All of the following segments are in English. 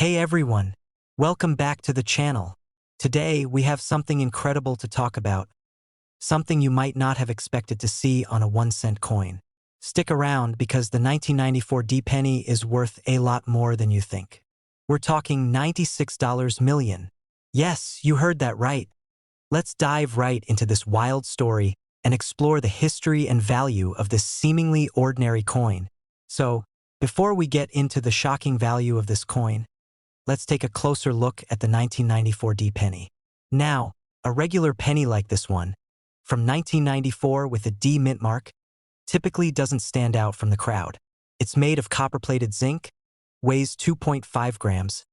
Hey everyone, welcome back to the channel. Today we have something incredible to talk about, something you might not have expected to see on a 1-cent coin. Stick around because the 1994 D penny is worth a lot more than you think. We're talking $96 million. Yes, you heard that right. Let's dive right into this wild story and explore the history and value of this seemingly ordinary coin. So, before we get into the shocking value of this coin, let's take a closer look at the 1994 D penny. Now, a regular penny like this one, from 1994 with a D mint mark, typically doesn't stand out from the crowd. It's made of copper-plated zinc, weighs 2.5 grams,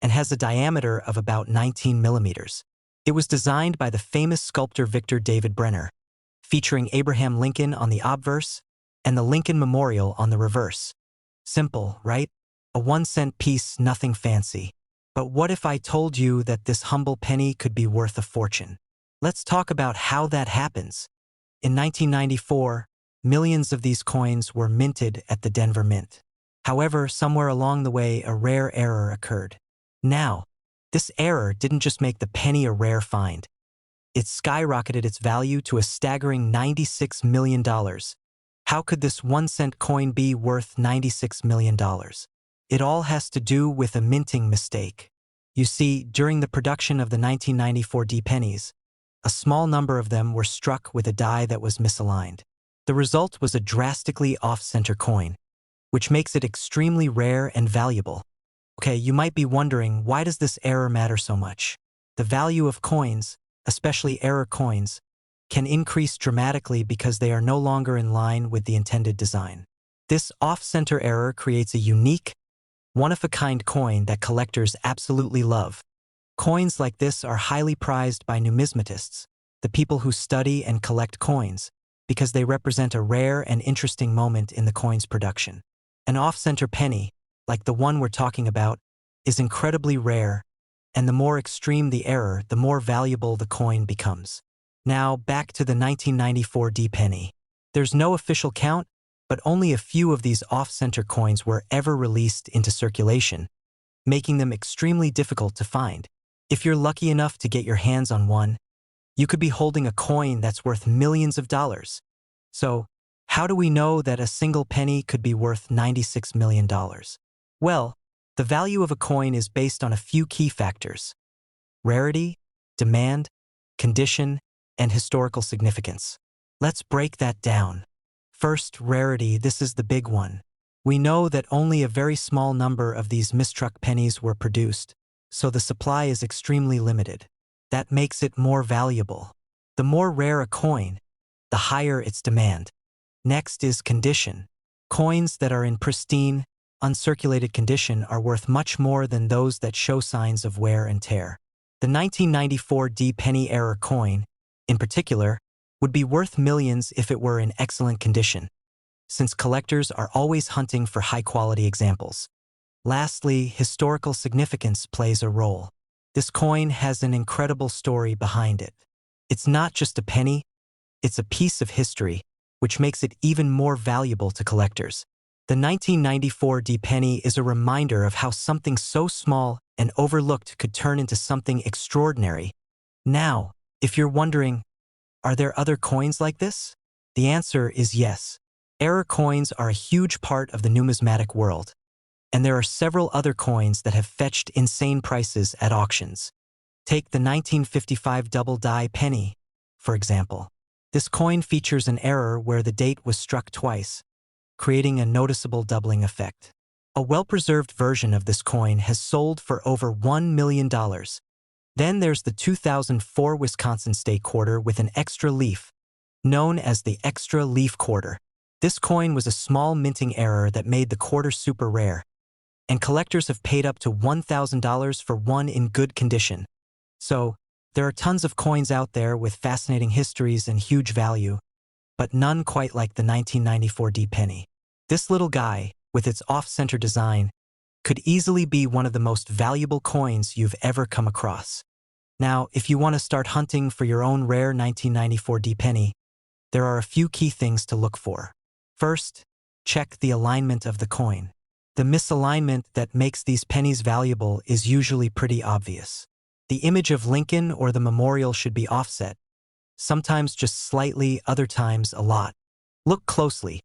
and has a diameter of about 19 millimeters. It was designed by the famous sculptor Victor David Brenner, featuring Abraham Lincoln on the obverse and the Lincoln Memorial on the reverse. Simple, right? A 1-cent piece, nothing fancy. But what if I told you that this humble penny could be worth a fortune? Let's talk about how that happens. In 1994, millions of these coins were minted at the Denver Mint. However, somewhere along the way, a rare error occurred. Now, this error didn't just make the penny a rare find. It skyrocketed its value to a staggering $96 million. How could this 1-cent coin be worth $96 million? It all has to do with a minting mistake. You see, during the production of the 1994 D pennies, a small number of them were struck with a die that was misaligned. The result was a drastically off-center coin, which makes it extremely rare and valuable. Okay, you might be wondering, why does this error matter so much? The value of coins, especially error coins, can increase dramatically because they are no longer in line with the intended design. This off-center error creates a unique, one-of-a-kind coin that collectors absolutely love. Coins like this are highly prized by numismatists, the people who study and collect coins, because they represent a rare and interesting moment in the coin's production. An off-center penny, like the one we're talking about, is incredibly rare, and the more extreme the error, the more valuable the coin becomes. Now, back to the 1994 D penny. There's no official count, but only a few of these off-center coins were ever released into circulation, making them extremely difficult to find. If you're lucky enough to get your hands on one, you could be holding a coin that's worth millions of dollars. So, how do we know that a single penny could be worth $96 million? Well, the value of a coin is based on a few key factors: rarity, demand, condition, and historical significance. Let's break that down. First, rarity. This is the big one. We know that only a very small number of these mistruck pennies were produced, so the supply is extremely limited. That makes it more valuable. The more rare a coin, the higher its demand. Next is condition. Coins that are in pristine, uncirculated condition are worth much more than those that show signs of wear and tear. The 1994 D penny error coin, in particular, would be worth millions if it were in excellent condition, since collectors are always hunting for high-quality examples. Lastly, historical significance plays a role. This coin has an incredible story behind it. It's not just a penny, it's a piece of history, which makes it even more valuable to collectors. The 1994 D penny is a reminder of how something so small and overlooked could turn into something extraordinary. Now, if you're wondering, are there other coins like this? The answer is yes. Error coins are a huge part of the numismatic world, and there are several other coins that have fetched insane prices at auctions. Take the 1955 double die penny, for example. This coin features an error where the date was struck twice, creating a noticeable doubling effect. A well-preserved version of this coin has sold for over $1 million. Then there's the 2004 Wisconsin State quarter with an extra leaf, known as the extra leaf quarter. This coin was a small minting error that made the quarter super rare, and collectors have paid up to $1,000 for one in good condition. So, there are tons of coins out there with fascinating histories and huge value, but none quite like the 1994 D penny. This little guy, with its off-center design, could easily be one of the most valuable coins you've ever come across. Now, if you want to start hunting for your own rare 1994 D penny, there are a few key things to look for. First, check the alignment of the coin. The misalignment that makes these pennies valuable is usually pretty obvious. The image of Lincoln or the memorial should be offset, sometimes just slightly, other times a lot. Look closely.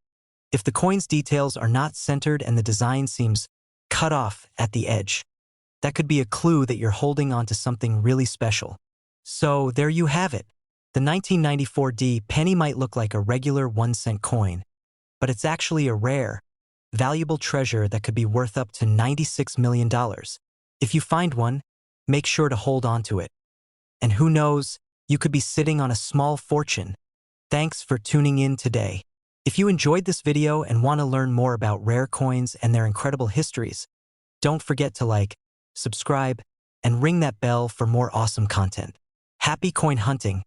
If the coin's details are not centered and the design seems cut off at the edge, that could be a clue that you're holding onto something really special. So there you have it. The 1994 penny might look like a regular 1-cent coin, but it's actually a rare, valuable treasure that could be worth up to $96 million. If you find one, make sure to hold on to it. And who knows, you could be sitting on a small fortune. Thanks for tuning in today. If you enjoyed this video and want to learn more about rare coins and their incredible histories, don't forget to like, subscribe, and ring that bell for more awesome content. Happy coin hunting,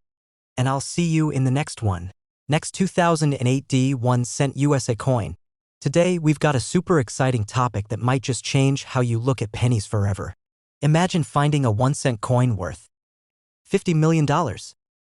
and I'll see you in the next one. Next 2008 1-cent USA coin. Today, we've got a super exciting topic that might just change how you look at pennies forever. Imagine finding a 1-cent coin worth $50 million.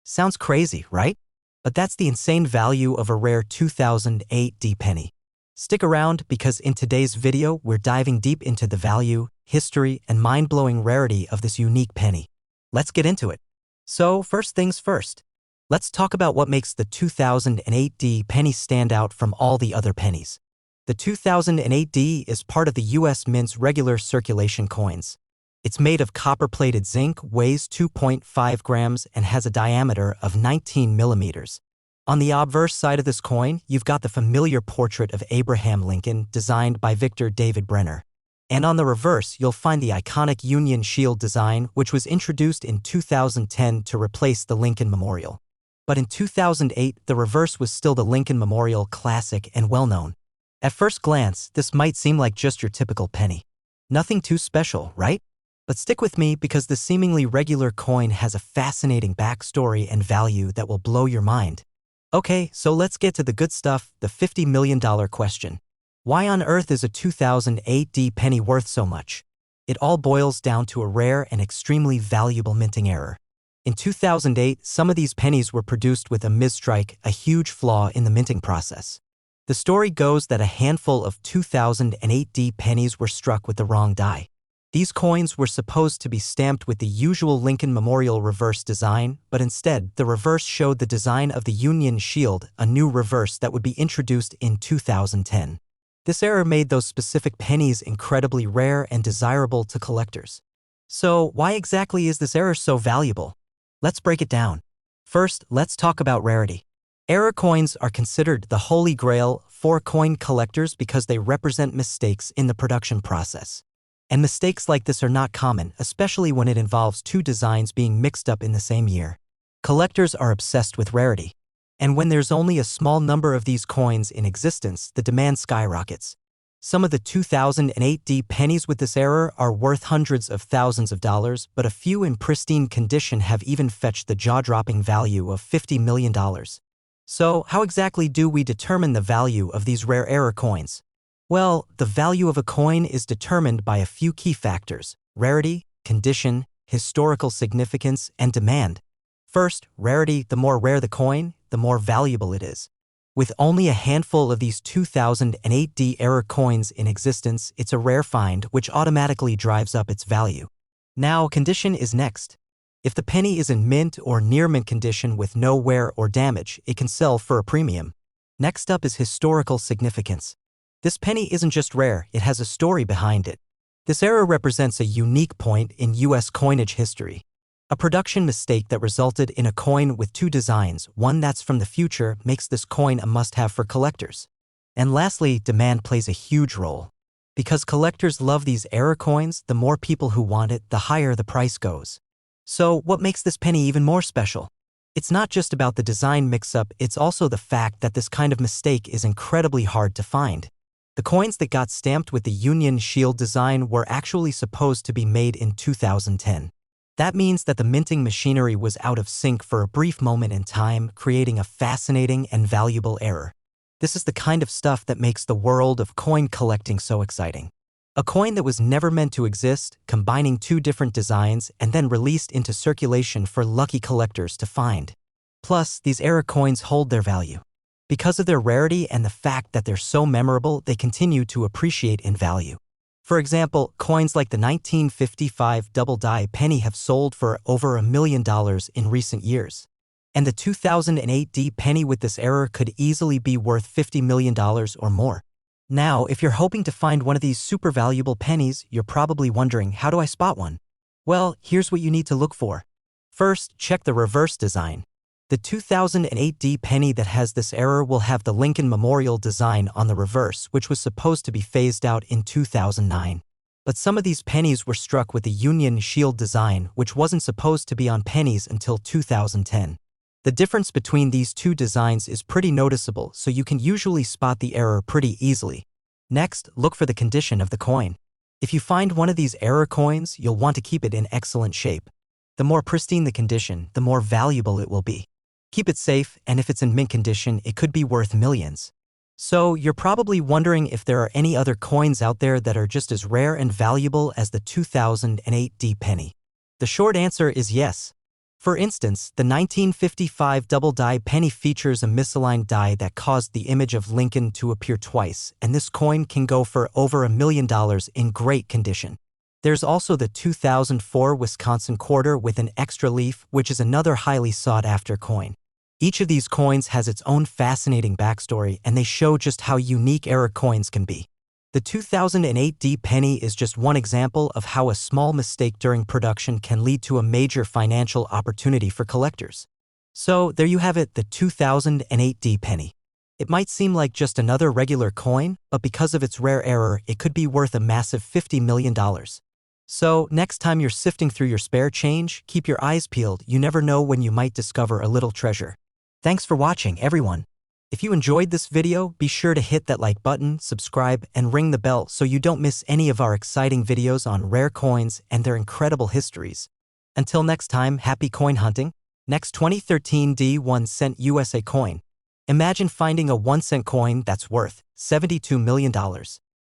Sounds crazy, right? But that's the insane value of a rare 2008 penny. Stick around because in today's video, we're diving deep into the value, history, and mind-blowing rarity of this unique penny. Let's get into it. So, first things first. Let's talk about what makes the 2008 penny stand out from all the other pennies. The 2008 is part of the U.S. Mint's regular circulation coins. It's made of copper-plated zinc, weighs 2.5 grams, and has a diameter of 19 millimeters. On the obverse side of this coin, you've got the familiar portrait of Abraham Lincoln, designed by Victor David Brenner. And on the reverse, you'll find the iconic Union Shield design, which was introduced in 2010 to replace the Lincoln Memorial. But in 2008, the reverse was still the Lincoln Memorial, classic and well-known. At first glance, this might seem like just your typical penny. Nothing too special, right? But stick with me because the seemingly regular coin has a fascinating backstory and value that will blow your mind. Okay, so let's get to the good stuff, the $50 million question. Why on earth is a 2008 penny worth so much? It all boils down to a rare and extremely valuable minting error. In 2008, some of these pennies were produced with a misstrike, a huge flaw in the minting process. The story goes that a handful of 2008 pennies were struck with the wrong die. These coins were supposed to be stamped with the usual Lincoln Memorial reverse design, but instead, the reverse showed the design of the Union Shield, a new reverse that would be introduced in 2010. This error made those specific pennies incredibly rare and desirable to collectors. So, why exactly is this error so valuable? Let's break it down. First, let's talk about rarity. Error coins are considered the holy grail for coin collectors because they represent mistakes in the production process. And mistakes like this are not common, especially when it involves two designs being mixed up in the same year. Collectors are obsessed with rarity. And when there's only a small number of these coins in existence, the demand skyrockets. Some of the 2008 pennies with this error are worth hundreds of thousands of dollars, but a few in pristine condition have even fetched the jaw-dropping value of $50 million. So, how exactly do we determine the value of these rare error coins? Well, the value of a coin is determined by a few key factors: rarity, condition, historical significance, and demand. First, rarity. The more rare the coin, the more valuable it is. With only a handful of these 2008 error coins in existence, it's a rare find, which automatically drives up its value. Now, condition is next. If the penny is in mint or near mint condition with no wear or damage, it can sell for a premium. Next up is historical significance. This penny isn't just rare, it has a story behind it. This error represents a unique point in U.S. coinage history. A production mistake that resulted in a coin with two designs, one that's from the future, makes this coin a must-have for collectors. And lastly, demand plays a huge role. Because collectors love these error coins, the more people who want it, the higher the price goes. So, what makes this penny even more special? It's not just about the design mix-up, it's also the fact that this kind of mistake is incredibly hard to find. The coins that got stamped with the Union Shield design were actually supposed to be made in 2010. That means that the minting machinery was out of sync for a brief moment in time, creating a fascinating and valuable error. This is the kind of stuff that makes the world of coin collecting so exciting. A coin that was never meant to exist, combining two different designs, and then released into circulation for lucky collectors to find. Plus, these error coins hold their value. Because of their rarity and the fact that they're so memorable, they continue to appreciate in value. For example, coins like the 1955 double-die penny have sold for over $1 million in recent years. And the 2008 D penny with this error could easily be worth $50 million or more. Now, if you're hoping to find one of these super valuable pennies, you're probably wondering, how do I spot one? Well, here's what you need to look for. First, check the reverse design. The 2008 D penny that has this error will have the Lincoln Memorial design on the reverse, which was supposed to be phased out in 2009. But some of these pennies were struck with the Union Shield design, which wasn't supposed to be on pennies until 2010. The difference between these two designs is pretty noticeable, so you can usually spot the error pretty easily. Next, look for the condition of the coin. If you find one of these error coins, you'll want to keep it in excellent shape. The more pristine the condition, the more valuable it will be. Keep it safe, and if it's in mint condition, it could be worth millions. So, you're probably wondering if there are any other coins out there that are just as rare and valuable as the 2008 D penny. The short answer is yes. For instance, the 1955 double-die penny features a misaligned die that caused the image of Lincoln to appear twice, and this coin can go for over $1 million in great condition. There's also the 2004 Wisconsin quarter with an extra leaf, which is another highly sought-after coin. Each of these coins has its own fascinating backstory, and they show just how unique error coins can be. The 2008 D penny is just one example of how a small mistake during production can lead to a major financial opportunity for collectors. So, there you have it, the 2008 D penny. It might seem like just another regular coin, but because of its rare error, it could be worth a massive $50 million. So, next time you're sifting through your spare change, keep your eyes peeled. You never know when you might discover a little treasure. Thanks for watching, everyone. If you enjoyed this video, be sure to hit that like button, subscribe, and ring the bell so you don't miss any of our exciting videos on rare coins and their incredible histories. Until next time, happy coin hunting. Next, 2013 D 1 cent USA coin. Imagine finding a 1 cent coin that's worth $72 million.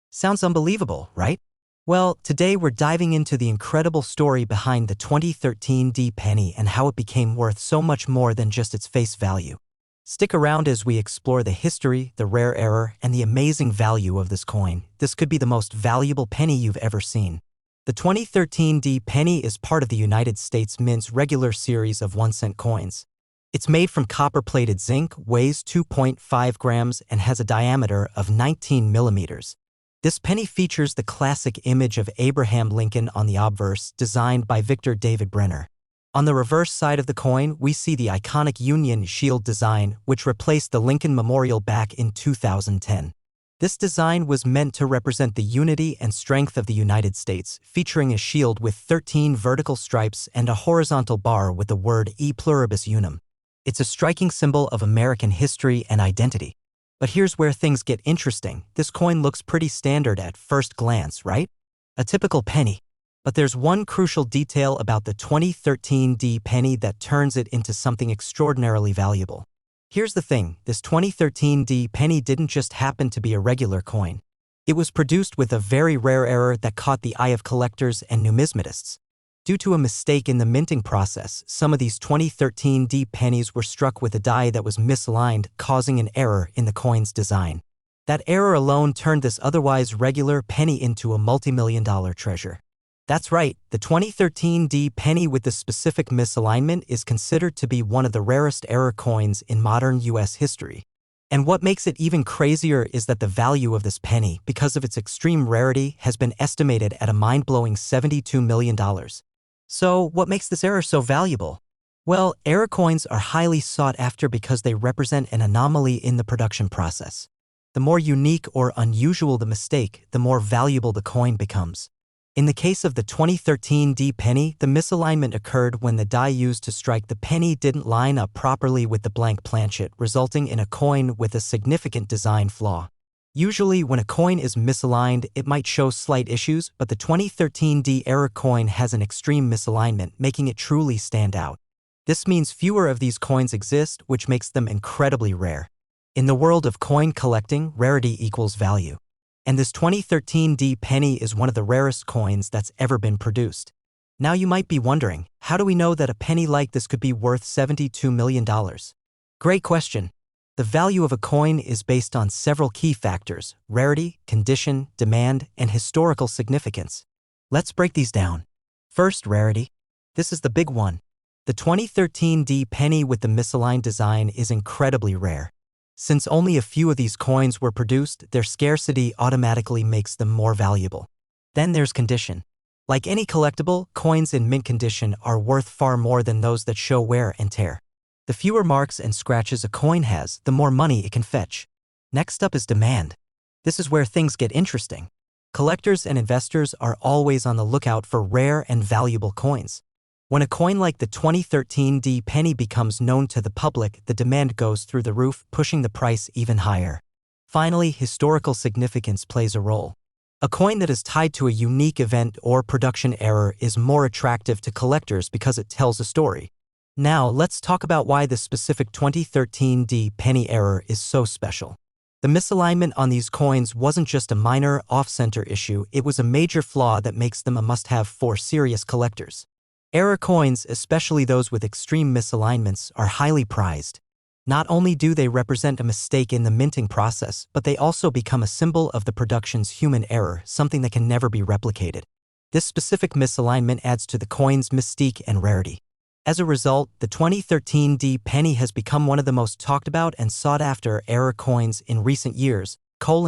Sounds unbelievable, right? Well, today we're diving into the incredible story behind the 2013 D penny and how it became worth so much more than just its face value. Stick around as we explore the history, the rare error, and the amazing value of this coin. This could be the most valuable penny you've ever seen. The 2013 D penny is part of the United States Mint's regular series of 1 cent coins. It's made from copper-plated zinc, weighs 2.5 grams, and has a diameter of 19 millimeters. This penny features the classic image of Abraham Lincoln on the obverse, designed by Victor David Brenner. On the reverse side of the coin, we see the iconic Union Shield design, which replaced the Lincoln Memorial back in 2010. This design was meant to represent the unity and strength of the United States, featuring a shield with 13 vertical stripes and a horizontal bar with the word E pluribus unum. It's a striking symbol of American history and identity. But here's where things get interesting. This coin looks pretty standard at first glance, right? A typical penny. But there's one crucial detail about the 2013 D penny that turns it into something extraordinarily valuable. Here's the thing, this 2013 D penny didn't just happen to be a regular coin. It was produced with a very rare error that caught the eye of collectors and numismatists. Due to a mistake in the minting process, some of these 2013 D pennies were struck with a die that was misaligned, causing an error in the coin's design. That error alone turned this otherwise regular penny into a multi-million-dollar treasure. That's right, the 2013 D penny with the specific misalignment is considered to be one of the rarest error coins in modern US history. And what makes it even crazier is that the value of this penny, because of its extreme rarity, has been estimated at a mind-blowing $72 million. So, what makes this error so valuable? Well, error coins are highly sought after because they represent an anomaly in the production process. The more unique or unusual the mistake, the more valuable the coin becomes. In the case of the 2013 D penny, the misalignment occurred when the die used to strike the penny didn't line up properly with the blank planchet, resulting in a coin with a significant design flaw. Usually, when a coin is misaligned, it might show slight issues, but the 2013 D error coin has an extreme misalignment, making it truly stand out. This means fewer of these coins exist, which makes them incredibly rare. In the world of coin collecting, rarity equals value. And this 2013 D penny is one of the rarest coins that's ever been produced. Now you might be wondering, how do we know that a penny like this could be worth $72 million? Great question. The value of a coin is based on several key factors: rarity, condition, demand, and historical significance. Let's break these down. First, rarity. This is the big one. The 2013 D penny with the misaligned design is incredibly rare. Since only a few of these coins were produced, their scarcity automatically makes them more valuable. Then there's condition. Like any collectible, coins in mint condition are worth far more than those that show wear and tear. The fewer marks and scratches a coin has, the more money it can fetch. Next up is demand. This is where things get interesting. Collectors and investors are always on the lookout for rare and valuable coins. When a coin like the 2013 D penny becomes known to the public, the demand goes through the roof, pushing the price even higher. Finally, historical significance plays a role. A coin that is tied to a unique event or production error is more attractive to collectors because it tells a story. Now, let's talk about why the specific 2013 D penny error is so special. The misalignment on these coins wasn't just a minor off-center issue, it was a major flaw that makes them a must-have for serious collectors. Error coins, especially those with extreme misalignments, are highly prized. Not only do they represent a mistake in the minting process, but they also become a symbol of the production's human error, something that can never be replicated. This specific misalignment adds to the coin's mystique and rarity. As a result, the 2013 D penny has become one of the most talked about and sought-after error coins in recent years.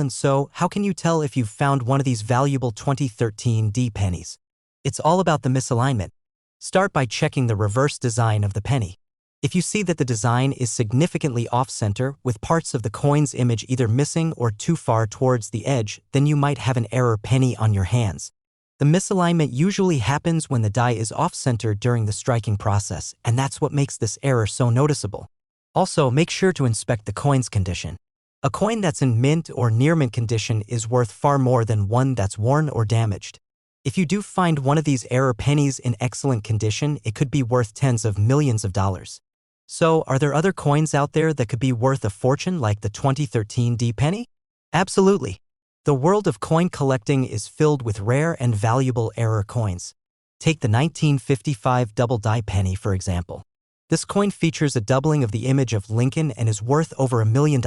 So, how can you tell if you've found one of these valuable 2013 D pennies? It's all about the misalignment. Start by checking the reverse design of the penny. If you see that the design is significantly off-center, with parts of the coin's image either missing or too far towards the edge, then you might have an error penny on your hands. The misalignment usually happens when the die is off-center during the striking process, and that's what makes this error so noticeable. Also, make sure to inspect the coin's condition. A coin that's in mint or near mint condition is worth far more than one that's worn or damaged. If you do find one of these error pennies in excellent condition, it could be worth tens of millions of dollars. So, are there other coins out there that could be worth a fortune like the 2013 D penny? Absolutely. The world of coin collecting is filled with rare and valuable error coins. Take the 1955 double die penny, for example. This coin features a doubling of the image of Lincoln and is worth over $1 million.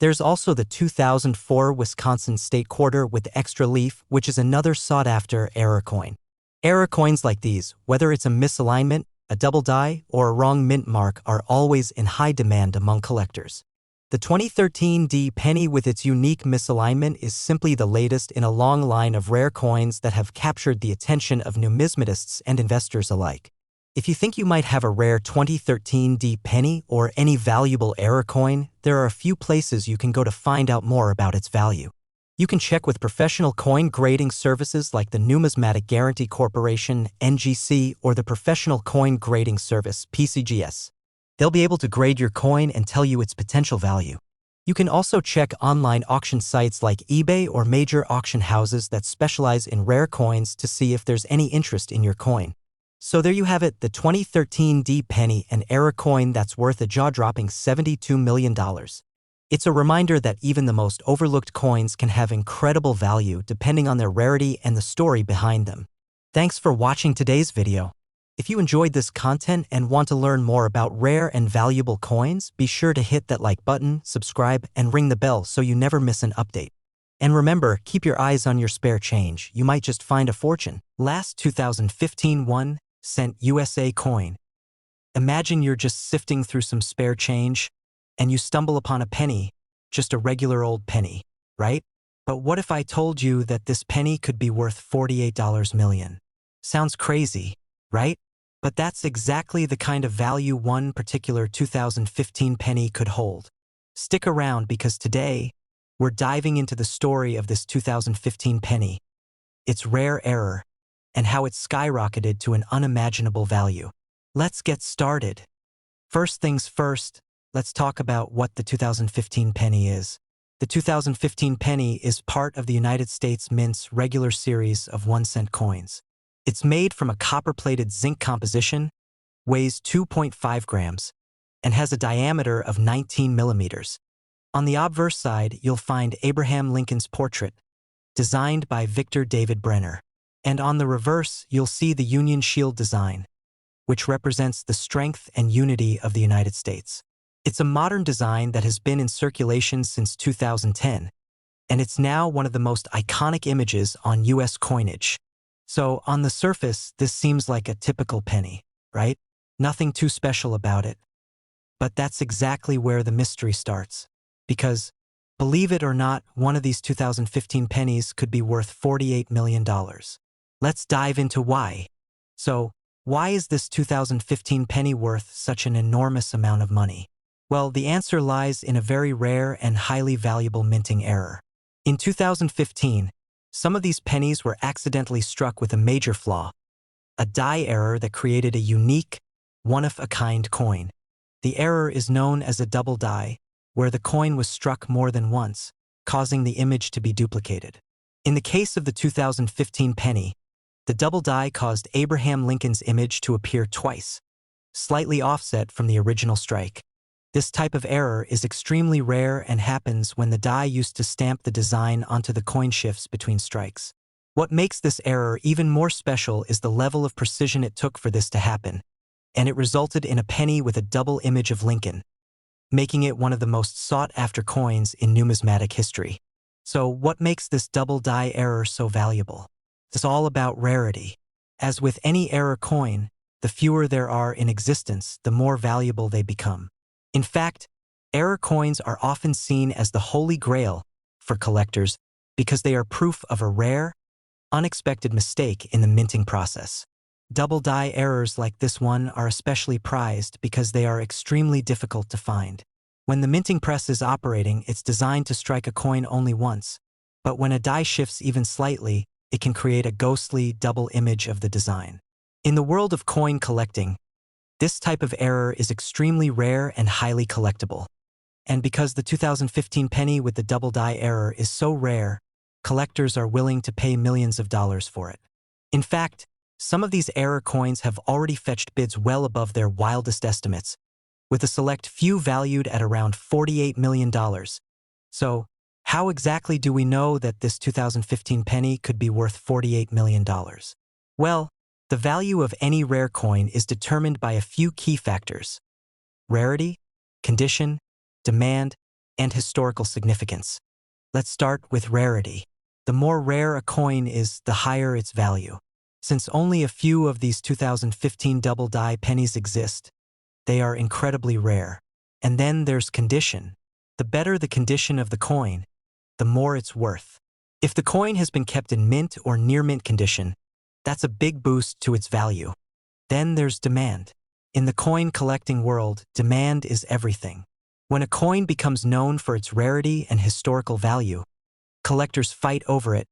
There's also the 2004 Wisconsin State Quarter with extra leaf, which is another sought-after error coin. Error coins like these, whether it's a misalignment, a double die, or a wrong mint mark, are always in high demand among collectors. The 2013 D penny with its unique misalignment is simply the latest in a long line of rare coins that have captured the attention of numismatists and investors alike. If you think you might have a rare 2013 D penny or any valuable error coin, there are a few places you can go to find out more about its value. You can check with professional coin grading services like the Numismatic Guarantee Corporation, NGC, or the Professional Coin Grading Service, PCGS. They'll be able to grade your coin and tell you its potential value. You can also check online auction sites like eBay or major auction houses that specialize in rare coins to see if there's any interest in your coin. So there you have it, the 2013 D penny, an error coin that's worth a jaw-dropping $72 million. It's a reminder that even the most overlooked coins can have incredible value depending on their rarity and the story behind them. Thanks for watching today's video. If you enjoyed this content and want to learn more about rare and valuable coins, be sure to hit that like button, subscribe, and ring the bell so you never miss an update. And remember, keep your eyes on your spare change. You might just find a fortune. Last 2015 1-cent USA coin. Imagine you're just sifting through some spare change and you stumble upon a penny, just a regular old penny, right? But what if I told you that this penny could be worth $48 million? Sounds crazy, right? But that's exactly the kind of value one particular 2015 penny could hold. Stick around because today, we're diving into the story of this 2015 penny, its rare error, and how it skyrocketed to an unimaginable value. Let's get started. First things first, let's talk about what the 2015 penny is. The 2015 penny is part of the United States Mint's regular series of 1-cent coins. It's made from a copper-plated zinc composition, weighs 2.5 grams, and has a diameter of 19 millimeters. On the obverse side, you'll find Abraham Lincoln's portrait, designed by Victor David Brenner. And on the reverse, you'll see the Union Shield design, which represents the strength and unity of the United States. It's a modern design that has been in circulation since 2010, and it's now one of the most iconic images on US coinage. So, on the surface, this seems like a typical penny, right? Nothing too special about it. But that's exactly where the mystery starts. Because, believe it or not, one of these 2015 pennies could be worth $48 million. Let's dive into why. So, why is this 2015 penny worth such an enormous amount of money? Well, the answer lies in a very rare and highly valuable minting error. In 2015, some of these pennies were accidentally struck with a major flaw, a die error that created a unique, one-of-a-kind coin. The error is known as a double die, where the coin was struck more than once, causing the image to be duplicated. In the case of the 2015 penny, the double die caused Abraham Lincoln's image to appear twice, slightly offset from the original strike. This type of error is extremely rare and happens when the die used to stamp the design onto the coin shifts between strikes. What makes this error even more special is the level of precision it took for this to happen, and it resulted in a penny with a double image of Lincoln, making it one of the most sought-after coins in numismatic history. So what makes this double die error so valuable? It's all about rarity. As with any error coin, the fewer there are in existence, the more valuable they become. In fact, error coins are often seen as the holy grail for collectors because they are proof of a rare, unexpected mistake in the minting process. Double die errors like this one are especially prized because they are extremely difficult to find. When the minting press is operating, it's designed to strike a coin only once, but when a die shifts even slightly, it can create a ghostly double image of the design. In the world of coin collecting, this type of error is extremely rare and highly collectible. And because the 2015 penny with the double die error is so rare, collectors are willing to pay millions of dollars for it. In fact, some of these error coins have already fetched bids well above their wildest estimates, with a select few valued at around $48 million. So, how exactly do we know that this 2015 penny could be worth $48 million? Well, the value of any rare coin is determined by a few key factors: rarity, condition, demand, and historical significance. Let's start with rarity. The more rare a coin is, the higher its value. Since only a few of these 2015 double die pennies exist, they are incredibly rare. And then there's condition. The better the condition of the coin, the more it's worth. If the coin has been kept in mint or near mint condition, that's a big boost to its value. Then there's demand. In the coin collecting world, demand is everything. When a coin becomes known for its rarity and historical value, collectors fight over it,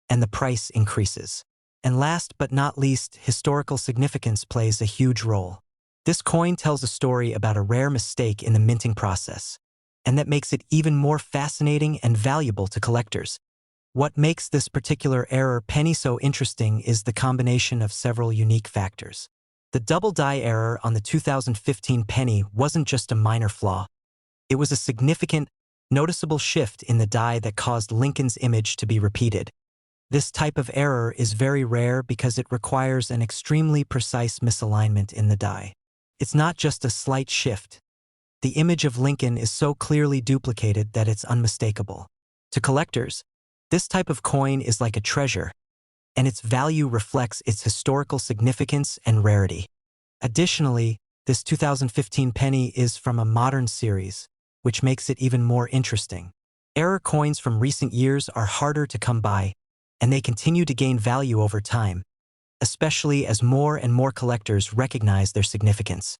and the price increases. And last but not least, historical significance plays a huge role. This coin tells a story about a rare mistake in the minting process, and that makes it even more fascinating and valuable to collectors. What makes this particular error penny so interesting is the combination of several unique factors. The double die error on the 2015 penny wasn't just a minor flaw. It was a significant, noticeable shift in the die that caused Lincoln's image to be repeated. This type of error is very rare because it requires an extremely precise misalignment in the die. It's not just a slight shift. The image of Lincoln is so clearly duplicated that it's unmistakable. To collectors, this type of coin is like a treasure, and its value reflects its historical significance and rarity. Additionally, this 2015 penny is from a modern series, which makes it even more interesting. Error coins from recent years are harder to come by, and they continue to gain value over time, especially as more and more collectors recognize their significance.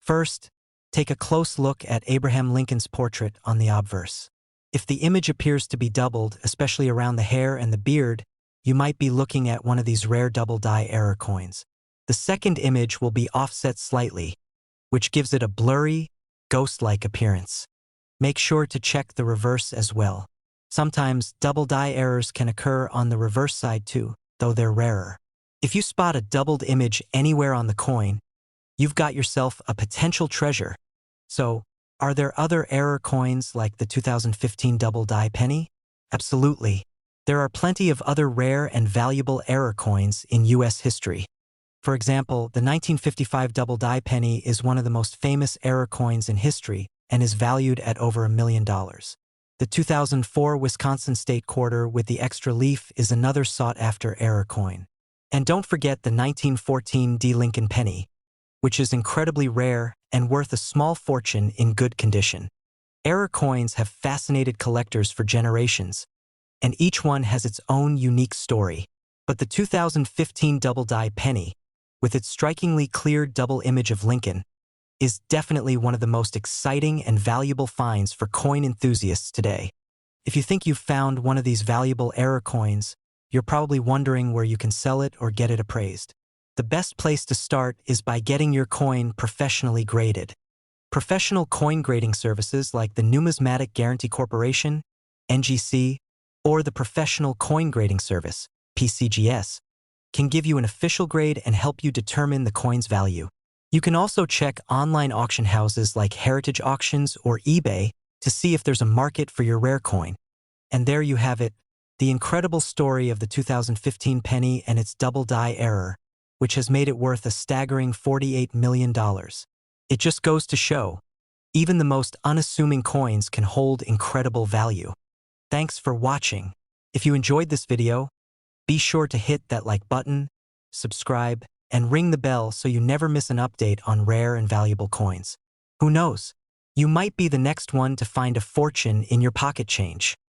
First, take a close look at Abraham Lincoln's portrait on the obverse. If the image appears to be doubled, especially around the hair and the beard, you might be looking at one of these rare double die error coins. The second image will be offset slightly, which gives it a blurry, ghost-like appearance. Make sure to check the reverse as well. Sometimes double die errors can occur on the reverse side too, though they're rarer. If you spot a doubled image anywhere on the coin, you've got yourself a potential treasure. So, are there other error coins like the 2015 double die penny? Absolutely. There are plenty of other rare and valuable error coins in US history. For example, the 1955 double die penny is one of the most famous error coins in history and is valued at over $1 million. The 2004 Wisconsin State Quarter with the extra leaf is another sought-after error coin. And don't forget the 1914 D. Lincoln penny, which is incredibly rare and worth a small fortune in good condition. Error coins have fascinated collectors for generations, and each one has its own unique story. But the 2015 double-die penny, with its strikingly clear double image of Lincoln, is definitely one of the most exciting and valuable finds for coin enthusiasts today. If you think you've found one of these valuable error coins, you're probably wondering where you can sell it or get it appraised. The best place to start is by getting your coin professionally graded. Professional coin grading services like the Numismatic Guarantee Corporation, NGC, or the Professional Coin Grading Service, PCGS, can give you an official grade and help you determine the coin's value. You can also check online auction houses like Heritage Auctions or eBay to see if there's a market for your rare coin. And there you have it, the incredible story of the 2015 penny and its double-die error, which has made it worth a staggering $48 million. It just goes to show, even the most unassuming coins can hold incredible value. Thanks for watching. If you enjoyed this video, be sure to hit that like button, subscribe, and ring the bell so you never miss an update on rare and valuable coins. Who knows? You might be the next one to find a fortune in your pocket change.